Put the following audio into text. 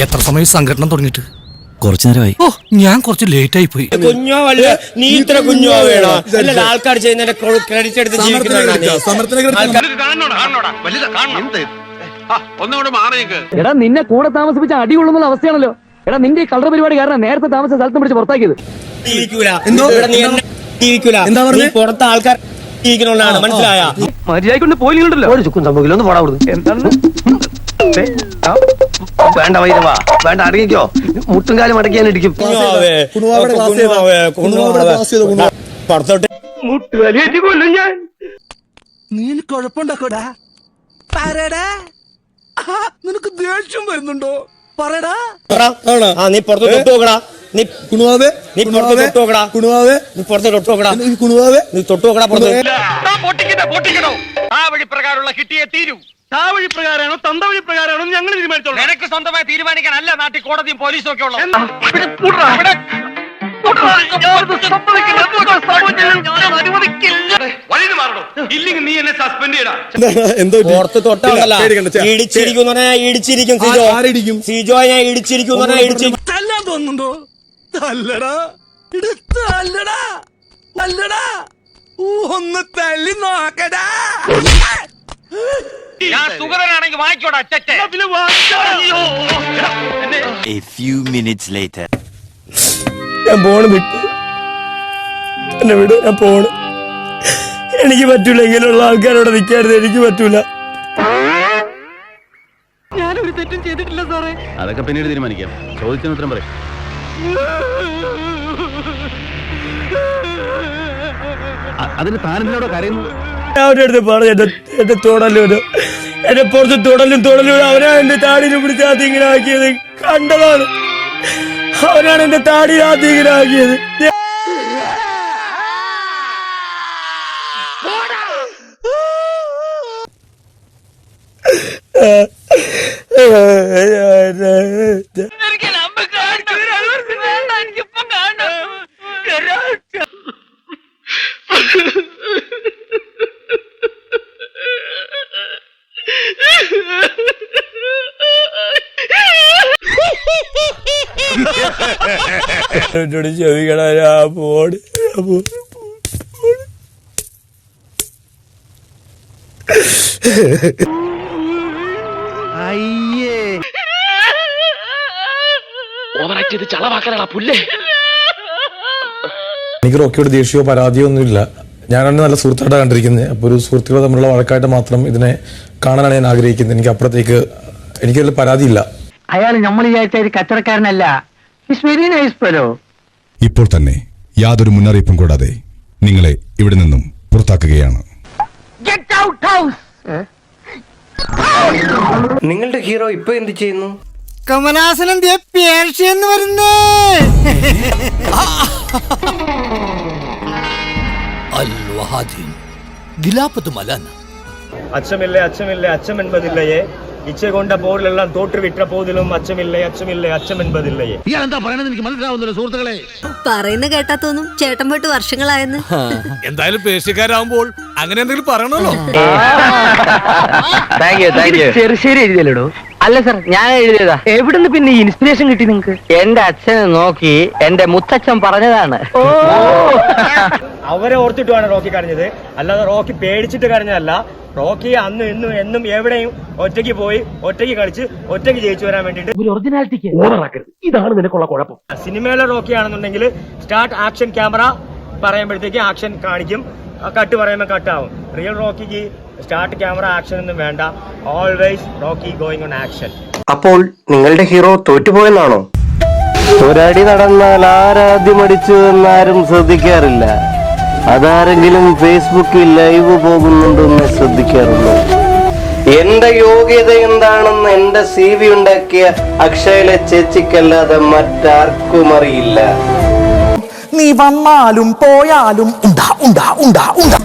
എത്ര സമയം സംഘടന തുടങ്ങിയിട്ട്? കുറച്ചു നേരമായി. ഓ, ഞാൻ കുറച്ച് ലേറ്റ് ആയി പോയി. കുഞ്ഞോ അല്ല, നീ ഇത്ര കുഞ്ഞോ വേണോ? അല്ല, ആൾക്കാർ ചെയ്യുന്നതിന്റെ ക്രെഡിറ്റ് എടുത്ത് എടാ, നിന്നെ കൂടെ താമസിപ്പിച്ച അടി കൊള്ളുന്ന അവസ്ഥയാണല്ലോ. എടാ, നിന്റെ ഈ കളർ പരിപാടി കാരണം നേരത്തെ താമസിച്ച സ്ഥലത്ത് പിടിച്ച് പുറത്താക്കിയത്. പുറത്തെ ആൾക്കാർ ജീവിക്കണോണ്ടാണ്, മനസ്സിലായ? മര്യാദ പോയില്ലല്ലോ. ഒരു ചുക്കും സംഭവിക്കില്ല, ഒന്ന് പോടാ കൊടുത്തു. എന്താണ് വേണ്ട വൈരവാ, വേണ്ട അടങ്ങിക്കോ. മുട്ടും കാലം അടക്കിയാനിരിക്കും. മുട്ടുവലിയേറ്റ് കൊല്ലും ഞാൻ. നീ കുഴപ്പമുണ്ടാക്കോടാ? പറടാ, നിനക്ക് ദേഷ്യം വരുന്നുണ്ടോ? പറടാ. നീ പുറത്ത് തൊട്ട് നോക്കടാ. നീ പുറത്ത് തൊട്ട് നോക്കടാ. നീ പുറത്ത് തൊട്ട് നോക്കടാ. നീ തൊട്ട് നോക്കടാ പുറത്ത്. പൊട്ടിക്കണോ? ആ വഴി പ്രകാരമുള്ള കിട്ടിയേ തീരൂ. ആ വഴി പ്രകാരമാണോ തന്ത വഴി പ്രകാരമാണോ ഞങ്ങൾ തീരുമാനിച്ചോളൂ. നിനക്ക് സ്വന്തമായി തീരുമാനിക്കാനല്ല നാട്ടിൽ കോടതിയും പോലീസും ഒക്കെ ഉള്ളത്. ഇല്ലെങ്കിൽ നീ എന്നെ സസ്പെൻഡ് ചെയ്യടാ. പുറത്ത് തൊട്ടല്ല, ഇടിച്ചിരിക്കും ഇടിച്ചിരിക്കും. സിജോ ഞാൻ ഇടിച്ചിരിക്കും തല്ലാൻ തോന്നുന്നുണ്ടോ? തല്ലടാ, തല്ലടാ, തല്ലടാ, ഒന്ന് തല്ലി നോക്കടാ. ഞാൻ സുഗതനാണെങ്കിൽ വാങ്ങിക്കോടാ. A few minutes later. ഞാൻ പോണ്, വിട്ടു എന്നെ വിട്, ഞാൻ പോണ്. എനിക്ക് പറ്റൂല, ഇങ്ങനെയുള്ള ആൾക്കാരോട് നിൽക്കരുത്, എനിക്ക് പറ്റൂല. ഞാനൊരു തെറ്റും ചെയ്തിട്ടില്ല സാറേ. അതൊക്കെ പിന്നീട് തീരുമാനിക്കാം. ചോദിച്ചതിന് ഉത്തരം പറയും. അതിന് താനെന്തിനോട് കരയുന്നു? അവരുടെ അടുത്ത് പറഞ്ഞു, എന്റെ തൊടലും എന്റെ പുറത്ത് തൊടലും അവനാ എന്റെ താടിയിൽ പിടിച്ച് ആദ്യം ഇങ്ങനെ ആക്കിയത്. കണ്ടതാണ്, അവനാണ് എന്റെ താടിയിൽ ആദ്യം ഇങ്ങനെ ആക്കിയത്. എന്നോട് ക്ഷമിക്കണ, ഞാൻ പോണ്. എനിക്ക് റോക്കിയോട് ദേഷ്യമോ പരാതിയോ ഒന്നുമില്ല. ഞാനാണ് നല്ല സുഹൃത്തായിട്ടാണ് കണ്ടിരിക്കുന്നത്. അപ്പോൾ ഒരു സുഹൃത്തുക്കൾ തമ്മിലുള്ള വഴക്കായിട്ട് മാത്രം ഇതിനെ കാണാനാണ് ഞാൻ ആഗ്രഹിക്കുന്നത്. എനിക്ക് അപ്പുറത്തേക്ക് എനിക്കൊരു പരാതിയില്ല. അയാൾ നമ്മൾ വിചാരിച്ച ഒരു കച്ചവടക്കാരനല്ല. ഇപ്പോൾ തന്നെ യാതൊരു മുന്നറിയിപ്പും കൂടാതെ നിങ്ങളെ ഇവിടെ നിന്നും പുറത്താക്കുകയാണ്. നിങ്ങളുടെ ഹീറോ ഇപ്പൊ എന്ത് ചെയ്യുന്നു? കമലാസനം പേർഷ്യന്ന് വരുന്നേ. അച്ചമില്ലേ അച്ചമില്ലേ അച്ചം என்பதில்லையே. ഇച്ഛ കൊണ്ട പോരിലെല്ലാം തോറ്റു വിട്ട പോതിലും അച്ചമില്ലേ അച്ചമില്ലേ അച്ചം என்பதில்லையே. ഇയാളെന്താ പറയണെന്ന് എനിക്ക് മനസ്സിലാവുന്നില്ല സുഹൃത്തുക്കളെ. പറയുന്ന കേട്ടാ തോന്നും ചേട്ടൻ പോയിട്ട് വർഷങ്ങളായെന്ന്. എന്തായാലും പേർഷ്യക്കാരാകുമ്പോൾ അങ്ങനെ എന്തെങ്കിലും പറയണല്ലോ. ചെറുശ്ശേരി എഴുതിയല്ലോ. അല്ല സാർ, ഞാൻ എഴുതിയതാ. എവിടുന്ന് പിന്നെ ഈ ഇൻസ്പിറേഷൻ കിട്ടി നിങ്ങൾക്ക്? എന്റെ അച്ഛനെ നോക്കി എന്റെ മുത്തച്ഛൻ പറഞ്ഞതാണ്. അവരെ ഓർത്തിട്ടുമാണ് റോക്കി കരഞ്ഞത്, അല്ലാതെ റോക്കി പേടിച്ചിട്ട് കരഞ്ഞതല്ല. റോക്കി അന്ന് ഇന്നും എന്നും എവിടെയും ഒറ്റയ്ക്ക് പോയി ഒറ്റയ്ക്ക് കളിച്ച് ഒറ്റയ്ക്ക് ജയിച്ചു വരാൻ വേണ്ടിട്ട് ഒരു ഒറിജിനാലിറ്റിക്ക് ഓവറാക്കരുത്. ഇതാണ് നിനക്കുള്ള കുഴപ്പം. സിനിമയിലെ റോക്കി ആണെന്നുണ്ടെങ്കിൽ സ്റ്റാർട്ട് ആക്ഷൻ ക്യാമറ പറയുമ്പോഴത്തേക്ക് ആക്ഷൻ കാണിക്കും, കട്ട് പറയുമ്പോൾ കട്ടാവും. റിയൽ റോക്കിക്ക് സ്റ്റാർട്ട് ക്യാമറ ആക്ഷൻ ഒന്നും വേണ്ട. Always Rocky going on action. അപ്പോൾ നിങ്ങളുടെ ഹീറോ തോറ്റുപോയെന്നാണോ? ഒരടി നടന്നാൽ ആരാദ്യം അടിച്ചു എന്നാരും ശ്രദ്ധിക്കാറില്ല. അതാരെങ്കിലും ഫേസ്ബുക്കിൽ ലൈവ് പോകുന്നുണ്ടെന്ന് ശ്രദ്ധിക്കാറുള്ളൂ. എന്റെ യോഗ്യത എന്താണെന്ന് എന്റെ CV ഉണ്ടാക്കിയ അക്ഷയിലെ ചേച്ചിക്കല്ലാതെ മറ്റാർക്കും അറിയില്ല. നീ വന്നാലും പോയാലും ഉണ്ടാ ഉണ്ടാ ഉണ്ടാ ഉണ്ടാ